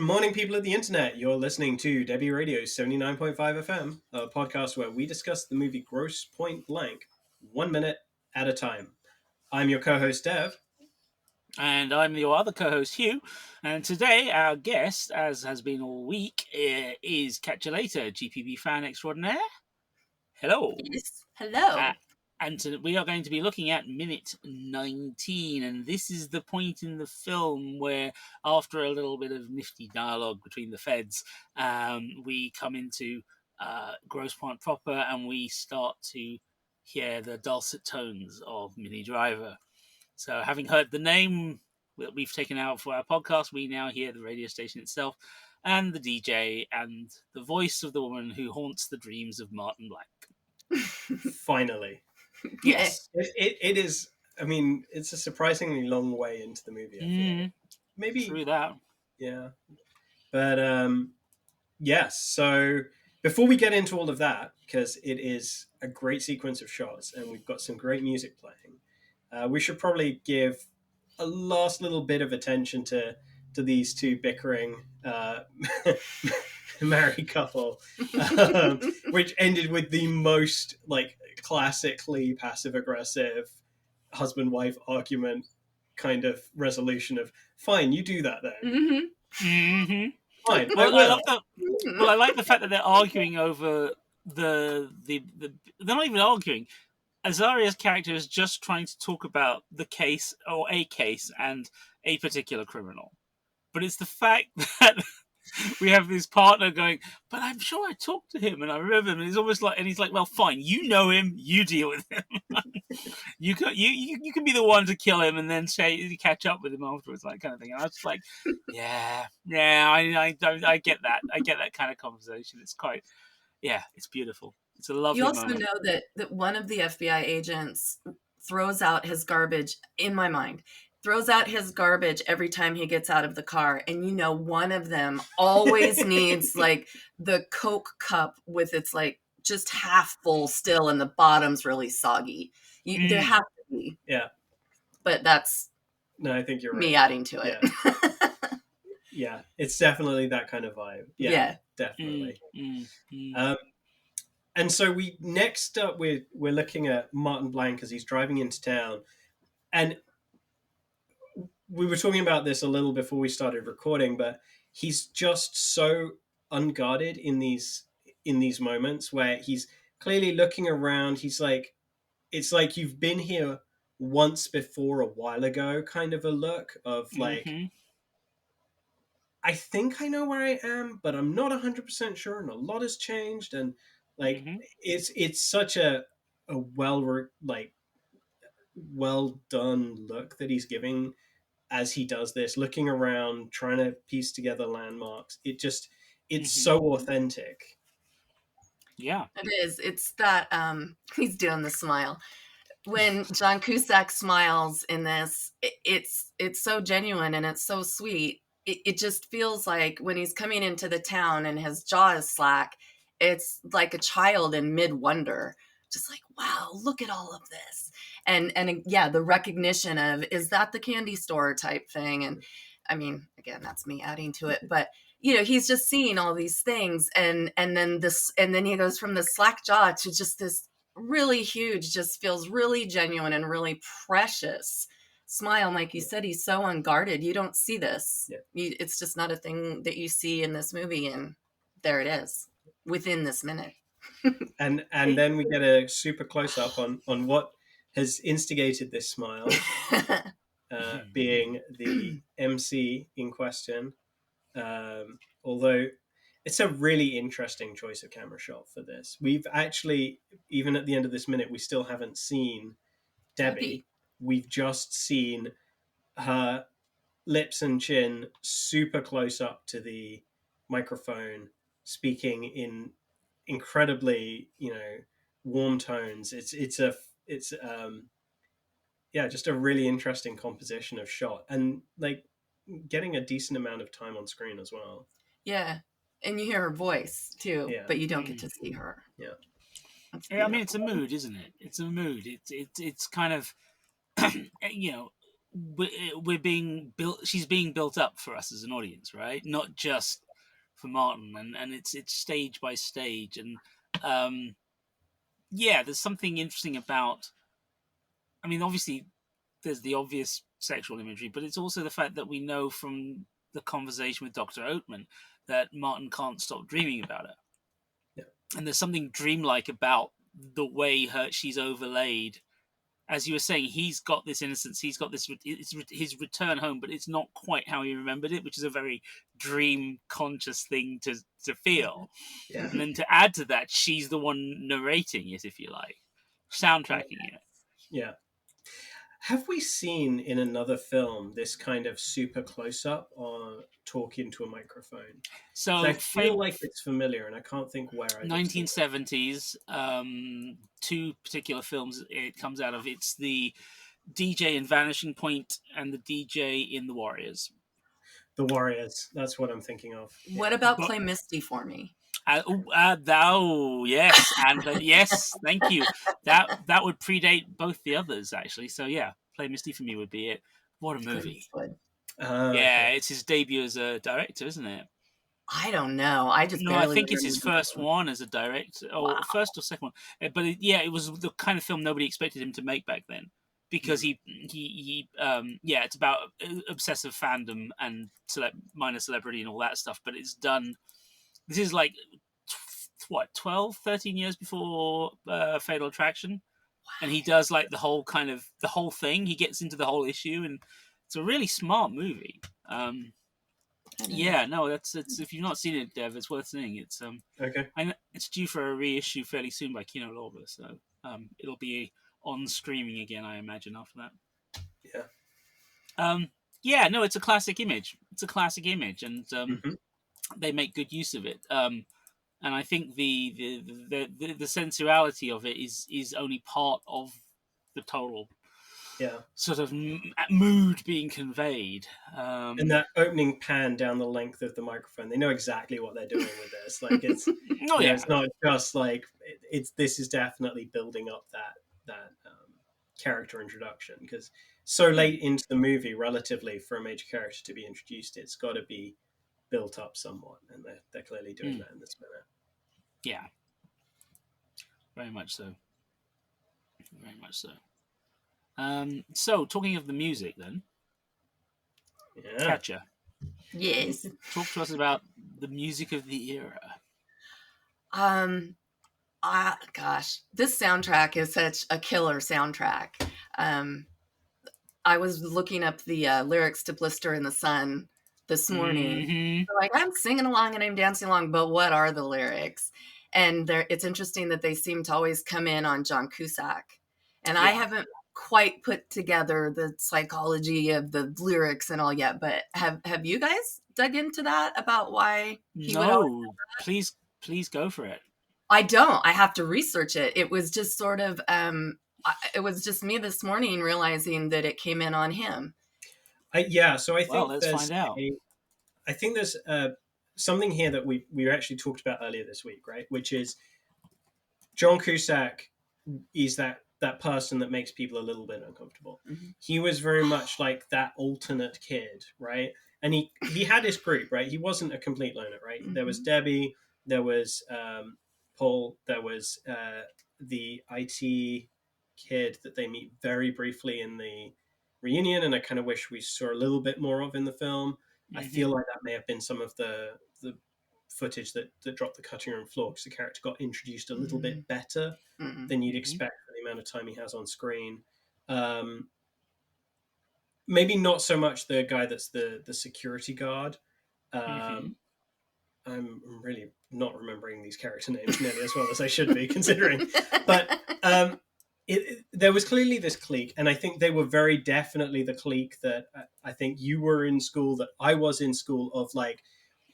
morning, people of the internet. You're listening to Debi Radio's 79.5 FM, a podcast where we discuss the movie Grosse Pointe Blank 1 minute at a time. I'm your co-host, Dev. And I'm your other co-host, Hugh. And today, our guest, as has been all week, is Catch You Later, GPB fan extraordinaire. Hello. Yes. Hello. We are going to be looking at minute 19, and this is the point in the film where, after a little bit of nifty dialogue between the feds, we come into Grosse Pointe proper, and we start to hear the dulcet tones of Minnie Driver. So, having heard the name that we've taken out for our podcast, we now hear the radio station itself, and the DJ, and the voice of the woman who haunts the dreams of Martin Blank. Finally. Yes. It is, I mean, it's a surprisingly long way into the movie, I feel. Maybe. True that. Yeah. But, yes, so before we get into all of that, because it is a great sequence of shots, and we've got some great music playing, we should probably give a last little bit of attention to these two bickering married couple, which ended with the most classically passive-aggressive husband-wife argument kind of resolution of, fine, you do that then. Fine, I like the fact that they're arguing over the they're not even arguing. Azaria's character is just trying to talk about the case, or a case, and a particular criminal. But it's the fact that we have this partner going, but I'm sure I talked to him and I remember him. And he's almost like, and he's like, well, fine, you know him, you deal with him. you can be the one to kill him and then catch up with him afterwards, that kind of thing. And I was just like, yeah, I get that. I get that kind of conversation. It's quite, it's beautiful. It's a lovely moment. You also know that one of the FBI agents throws out his garbage, in my mind, throws out his garbage every time he gets out of the car. And you know, one of them always needs like the Coke cup with its like just half full still and the bottom's really soggy. There have to be. Yeah. But that's I think you're right. Me adding to it. Yeah, it's definitely that kind of vibe. Yeah. Definitely. And so next up we're looking at Martin Blank as he's driving into town, and we were talking about this a little before we started recording, but he's just so unguarded in these moments where he's clearly looking around. He's like, it's like you've been here once before a while ago kind of a look of like, I think I know where I am, but I'm not 100% sure, and a lot has changed, and like it's such a well done look that he's giving as he does this, looking around, trying to piece together landmarks. It's so authentic. Yeah, it is. It's that he's doing the smile. When John Cusack smiles in this, it's so genuine and it's so sweet. It just feels like when he's coming into the town and his jaw is slack, it's like a child in mid-wonder, just like, wow, look at all of this. And the recognition of, is that the candy store type thing? And I mean, again, that's me adding to it, but you know, he's just seeing all these things, and then he goes from the slack jaw to just this really huge, just feels really genuine and really precious smile. Like you said, he's so unguarded. You don't see this. Yeah. It's just not a thing that you see in this movie, and there it is within this minute. and then we get a super close up on what has instigated this smile, being the MC in question. Although it's a really interesting choice of camera shot for this. We've actually, even at the end of this minute, we still haven't seen Debi. We've just seen her lips and chin super close up to the microphone, speaking in incredibly, warm tones. It's just a really interesting composition of shot, and like getting a decent amount of time on screen as well. Yeah, and you hear her voice too, but you don't get to see her. I mean, it's a mood, isn't it? It's a mood. It's kind of, we're being built. She's being built up for us as an audience, right? Not just for Martin, and it's stage by stage, and yeah, there's something interesting about. I mean, obviously, there's the obvious sexual imagery, but it's also the fact that we know from the conversation with Dr. Oatman that Martin can't stop dreaming about her. Yeah. And there's something dreamlike about the way she's overlaid. As you were saying, he's got this innocence, he's got this, it's his return home, but it's not quite how he remembered it, which is a very dream conscious thing to feel. Yeah. And then to add to that, she's the one narrating it, if you like, soundtracking it. Yeah. Have we seen in another film this kind of super close up or talk into a microphone? So I feel like it's familiar, and I can't think where. 1970s, two particular films it comes out of. It's the DJ in Vanishing Point and the DJ in The Warriors. The Warriors. That's what I'm thinking of. What about Play Misty for me? Yes, and yes, thank you. That would predate both the others, actually. So yeah, Play Misty for me would be it. What a movie! Yeah, okay. it's his debut as a director, isn't it? I don't know. I think it's his first one as a director, or first or second one. But it was the kind of film nobody expected him to make back then, because he it's about obsessive fandom and minor celebrity and all that stuff. But it's done. This is like 12, 13 years before Fatal Attraction, and he does like the whole thing. He gets into the whole issue, and it's a really smart movie. Yeah, no, it's if you've not seen it, Dev, it's worth seeing. It's okay. It's due for a reissue fairly soon by Kino Lorber, so it'll be on streaming again, I imagine, after that. Yeah. Yeah, no, it's a classic image. It's a classic image, and Mm-hmm. they make good use of it. And I think the sensuality of it is only part of the total sort of mood being conveyed. And that opening pan down the length of the microphone, they know exactly what they're doing with this. Like it's, it's not just like this is definitely building up that character introduction, because so late into the movie, relatively, for a major character to be introduced, it's got to be built up somewhat, and they're clearly doing that in this minute. Yeah, very much so. Very much so. So, talking of the music, then, Katja. Yes. Talk to us about the music of the era. Gosh, this soundtrack is such a killer soundtrack. I was looking up the lyrics to "Blister in the Sun" this morning. Mm-hmm. So, like, I'm singing along and I'm dancing along, but what are the lyrics? And it's interesting that they seem to always come in on John Cusack. And I haven't quite put together the psychology of the lyrics and all yet, but have you guys dug into that about why he would always please go for it. I don't. I have to research it. It was just sort of it was just me this morning realizing that it came in on him. So I think let's find out. I think there's something here that we actually talked about earlier this week, right? Which is John Cusack is that person that makes people a little bit uncomfortable. Mm-hmm. He was very much like that alternate kid, right? And he had his group, right? He wasn't a complete loner, right? Mm-hmm. There was Debi, there was Paul, there was the IT kid that they meet very briefly in the reunion, and I kind of wish we saw a little bit more of in the film. Mm-hmm. I feel like that may have been some of the footage that dropped the cutting room floor, because the character got introduced a little bit better than you'd expect for the amount of time he has on screen. Maybe not so much the guy that's the security guard. I'm really not remembering these character names nearly as well as I should be, considering. But there was clearly this clique, and I think they were very definitely the clique that I think you were in school, that I was in school, of like,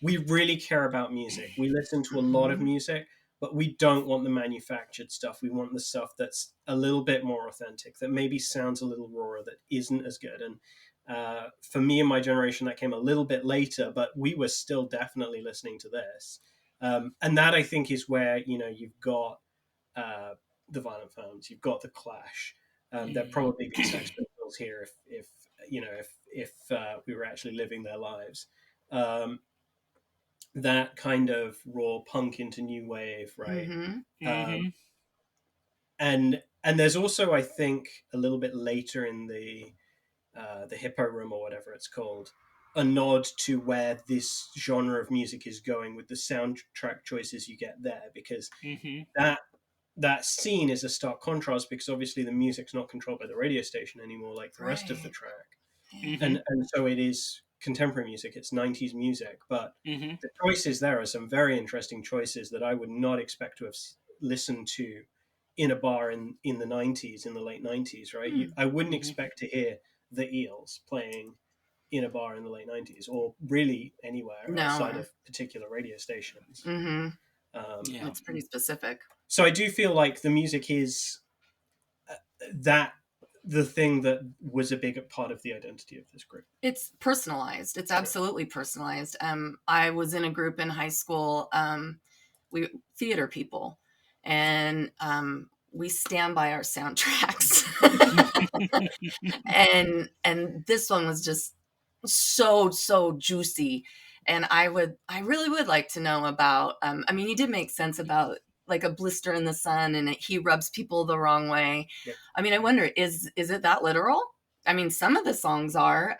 we really care about music. We listen to a lot of music, but we don't want the manufactured stuff. We want the stuff that's a little bit more authentic, that maybe sounds a little rawer, that isn't as good. And for me and my generation, that came a little bit later, but we were still definitely listening to this. And that, I think, is where, you've got the Violent Femmes, you've got the Clash. There'd probably be Sex Pistols here if if we were actually living their lives. That kind of raw punk into new wave, right? Mm-hmm. And there's also, I think, a little bit later in the Hippo Room or whatever it's called, a nod to where this genre of music is going with the soundtrack choices you get there, because that scene is a stark contrast, because obviously the music's not controlled by the radio station anymore like the rest of the track. And so it is contemporary music, it's 90s music, but the choices there are some very interesting choices that I would not expect to have listened to in a bar in the 90s, in the late 90s, right? I wouldn't expect to hear the Eels playing in a bar in the late 90s, or really anywhere outside of particular radio stations. It's pretty specific. So I do feel like the music is that the thing that was a big part of the identity of this group. It's personalized. It's absolutely personalized. I was in a group in high school, we theater people, and we stand by our soundtracks. and this one was just so juicy. And I really would like to know about, I mean, you did make sense about like a blister in the sun, and he rubs people the wrong way. Yep. I mean, I wonder, is it that literal? I mean, some of the songs are.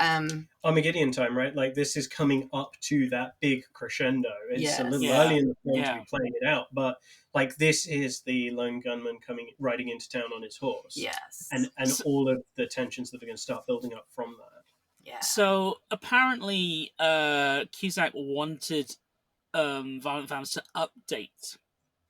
Armageddon time, right? Like, this is coming up to that big crescendo. It's a little early in the film to be playing it out, but like, this is the lone gunman riding into town on his horse. Yes. And all of the tensions that are going to start building up from that. Yeah. So apparently, Cusack wanted Violent Femmes to update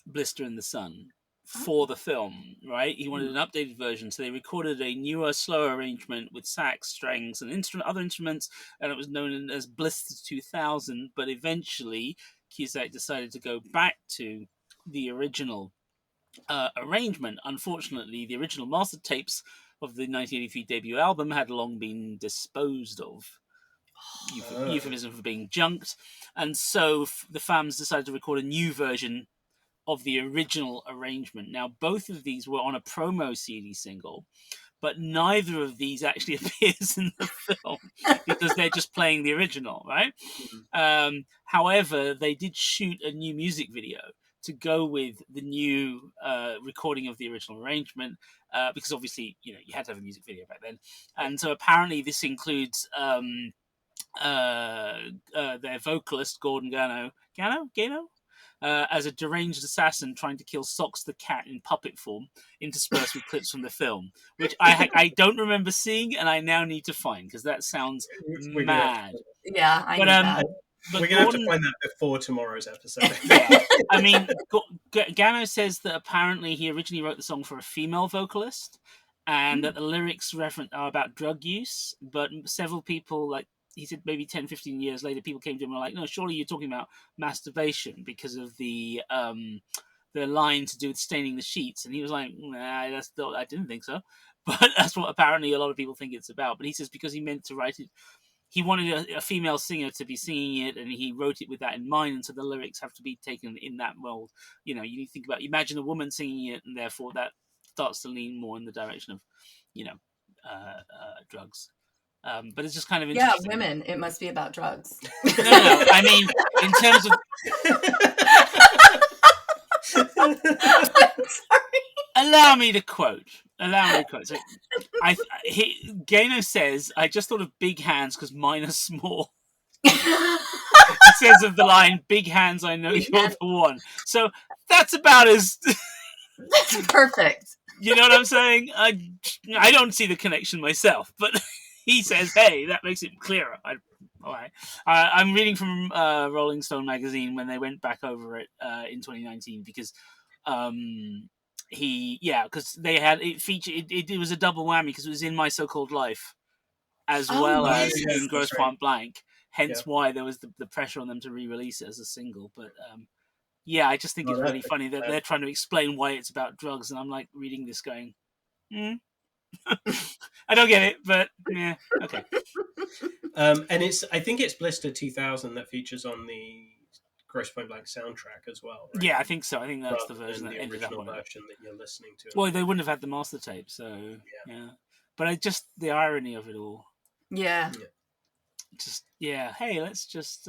Blister in the Sun for the film, right? He wanted an updated version, so they recorded a newer, slower arrangement with sax, strings, and other instruments, and it was known as Blister 2000. But eventually, Cusack decided to go back to the original arrangement. Unfortunately, the original master tapes of the 1983 debut album had long been disposed of. Euphemism for being junked, and so the Femmes decided to record a new version of the original arrangement. Now, both of these were on a promo CD single, but neither of these actually appears in the film because they're just playing the original, right? However, they did shoot a new music video to go with the new recording of the original arrangement, because obviously, you had to have a music video back then. And so apparently this includes their vocalist, Gordon Gano? As a deranged assassin trying to kill Socks the cat in puppet form, interspersed with clips from the film, which I don't remember seeing, and I now need to find, because that sounds mad. Yeah, I but need that. But we're going to have to find that before tomorrow's episode. Yeah, I mean, Gano says that apparently he originally wrote the song for a female vocalist, and that the lyrics are about drug use, but several people, like, he said maybe 10, 15 years later, people came to him and were like, no, surely you're talking about masturbation because of the line to do with staining the sheets. And he was like, nah, I didn't think so. But that's what apparently a lot of people think it's about. But he says because he meant to write it, he wanted a female singer to be singing it, and he wrote it with that in mind. And so the lyrics have to be taken in that mold. You need to think about, imagine a woman singing it, and therefore that starts to lean more in the direction of, drugs. But it's just kind of interesting. Yeah, women. It must be about drugs. No. I mean, in terms of. Sorry. Allow me to quote. So, Gano says, "I just thought of big hands because mine are small." It says of the line, "Big hands, I know you're the one." So that's about as. That's perfect. You know what I'm saying? I don't see the connection myself, but. He says, "Hey, that makes it clearer." All right. I'm reading from Rolling Stone magazine when they went back over it in 2019 because because they had it featured. It was a double whammy because it was in My So-Called Life as well as in Grosse Pointe Blank. Hence why there was the pressure on them to re-release it as a single. But I just think it's really funny that they're trying to explain why it's about drugs, and I'm like reading this going, I don't get it, but yeah, okay. And I think it's Blister 2000 that features on the Grosse Pointe Blank soundtrack as well. Right? Yeah, I think so. I think that's the version that ended up on it. Version that you're listening to. Well, they wouldn't have had the master tape, so yeah. But the irony of it all. Yeah. Just hey, let's just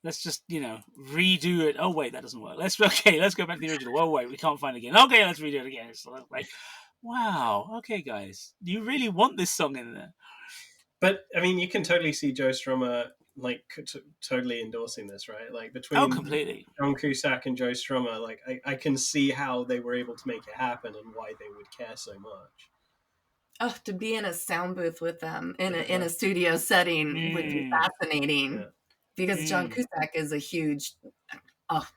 redo it. Oh wait, that doesn't work. Let's go back to the original. Oh wait, we can't find it again. Okay, let's redo it again. It's like, wow, okay guys, you really want this song in there. But I mean, you can totally see Joe Strummer like totally endorsing this, right? Like between completely John Cusack and Joe Strummer, like I can see how they were able to make it happen and why they would care so much. Oh, to be in a sound booth with them in a studio setting would be fascinating. Because John Cusack is a huge,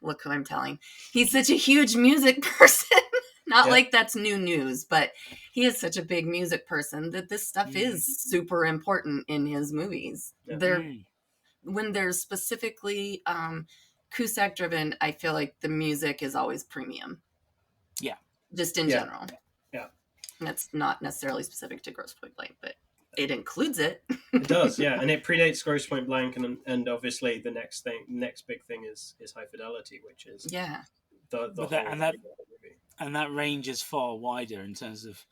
look who I'm telling. He's such a huge music person. Not like that's new news, but he is such a big music person that this stuff is super important in his movies. When they're specifically Cusack driven, I feel like the music is always premium. Yeah. Just in general. Yeah. That's not necessarily specific to Grosse Pointe Blank, but it includes it. It does, yeah, and it predates Grosse Pointe Blank, and obviously the next big thing is High Fidelity, which is the movie. And that range is far wider in terms of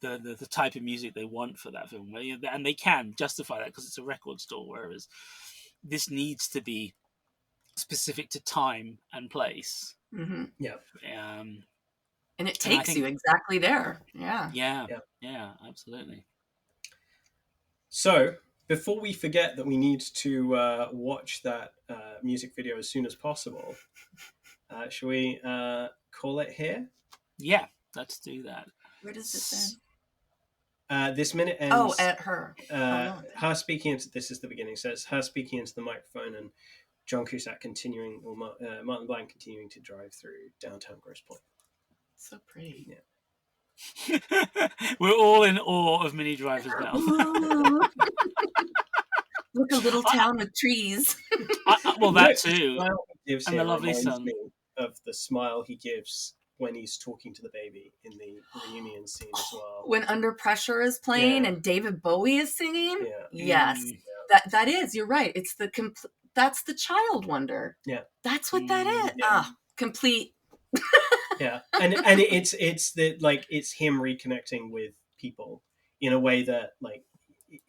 the type of music they want for that film, and they can justify that because it's a record store, whereas this needs to be specific to time and place. Mm-hmm. Yeah. And it takes you exactly there. Yeah, absolutely. So, before we forget that we need to watch that music video as soon as possible, shall we call it here? Yeah, let's do that. Where does this end? This minute ends... Oh, at her. Her speaking into... This is the beginning. So it's her speaking into the microphone and John Cusack continuing, or Martin Blank continuing to drive through downtown Grosse Pointe. So pretty. Yeah. We're all in awe of Minnie Driver's now. Look, a little town with trees. Well, that too. And the lovely sun. Of the smile he gives when he's talking to the baby in the reunion scene as well. When Under Pressure is playing and David Bowie is singing. Yeah. Yes. That is, you're right. It's that's the child wonder. Yeah. That's what that is. Yeah. Complete. Yeah. And it's the like it's him reconnecting with people in a way that like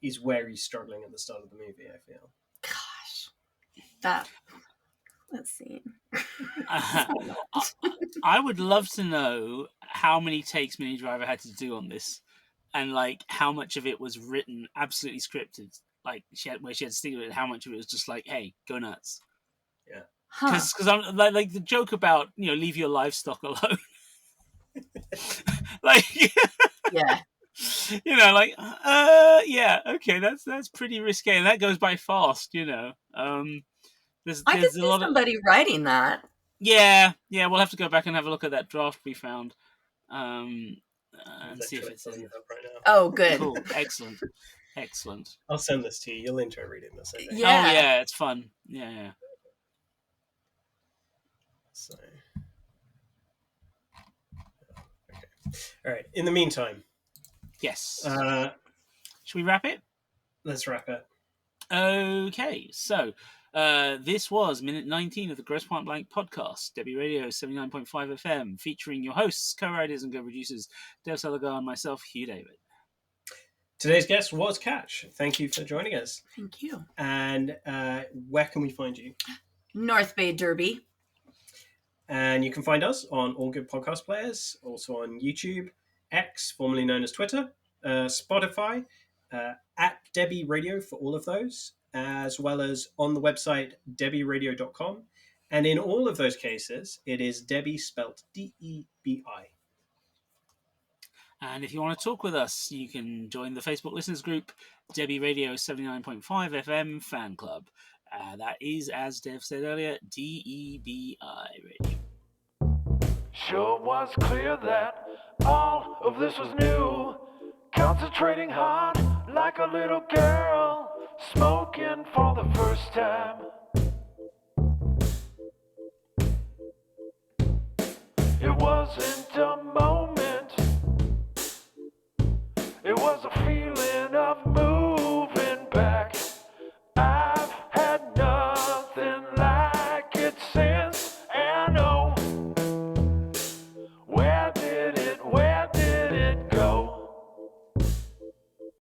is where he's struggling at the start of the movie, I feel. Gosh. Let's see. I would love to know how many takes Minnie Driver had to do on this, and like how much of it was written absolutely scripted, like where she had to stick with it. How much of it was just like, "Hey, go nuts." Yeah. Because I'm like the joke about leave your livestock alone. Like okay, that's pretty risque, and that goes by fast. There's I could see a lot somebody writing that. Yeah, we'll have to go back and have a look at that draft we found, and see if it's in. Right now. Oh, good. Cool. Excellent. I'll send this to you. You'll enjoy reading this, I think. Yeah. Oh yeah, it's fun. Yeah. So, okay. All right. In the meantime, yes. Should we wrap it? Let's wrap it. Okay, so this was minute 19 of the Grosse Pointe Blank podcast, Debi Radio 79.5 FM, featuring your hosts, co-writers and co-producers, Dev Selagar and myself, Hugh David. Today's guest was Catch. Thank you for joining us. Thank you. And where can we find you? North Bay Derby. And you can find us on all good podcast players, also on YouTube, X, formerly known as Twitter, Spotify, at Debi Radio for all of those, as well as on the website debiradio.com. And in all of those cases, it is Debi spelt Debi. And if you want to talk with us, you can join the Facebook listeners group, Debi Radio 79.5 FM Fan Club. That is, as Dev said earlier, DEBI Radio. Sure was clear that all of this was new. Concentrating hard like a little girl, smoking for the first time. It wasn't a moment, it was a feeling.